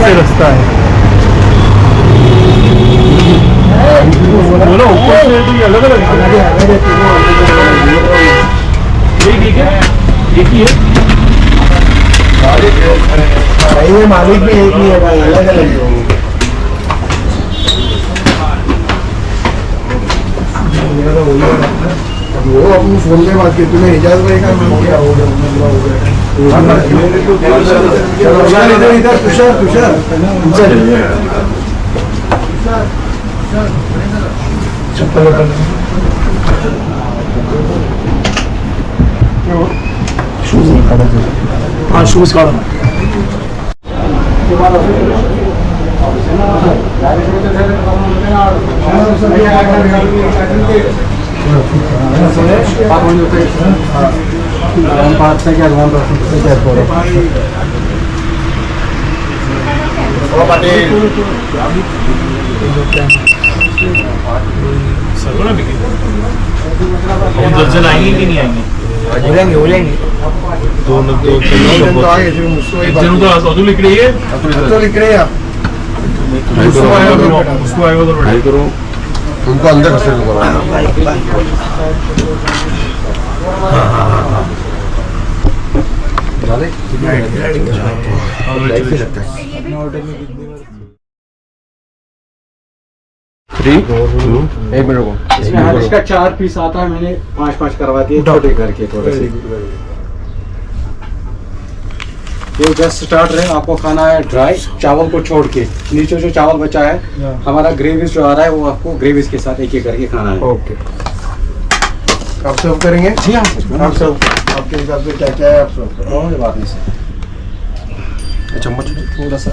से रास्ता है। बोलो ऊपर से तो अलग अलग ठीक है, एक ही है मालिक भी एक ही है भाई, अलग अलग वो अपनी फोन पे बात की, तुम्हें इजाजत भाई का नाम क्या हो गया? इधर इधर तुषार तुषार चप्पल शूज काढा, हाँ शूज काढा दर्जन आएंगे कि नहीं आएंगे? हो जाएंगे दोनों तो लिख रही है, लिख रहे हैं उसको आएगा तो करो उनको अंदर कसर करो। एक मिनट को इसमें हर इसका 4 पीस आता है, मैंने 5-5 करवा दिए छोटे करके थोड़े से। ये जस्ट स्टार्ट रहे, आपको खाना है ड्राई चावल को छोड़ के, नीचे जो चावल बचा है हमारा ग्रेवीज जो आ रहा है वो आपको ग्रेवीज के साथ एक एक करके खाना है। ओके, आप सर्व करेंगे? जी हाँ, आप सर्व आपके हिसाब से क्या क्या है आप सर्व करो, बात नहीं सर चम्मच थोड़ा सा।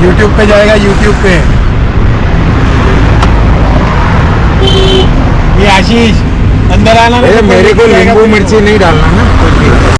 YouTube पे जाएगा, YouTube पे। ये आशीष अंदर आना ना, मेरे को नींबू मिर्ची नहीं डालना ना।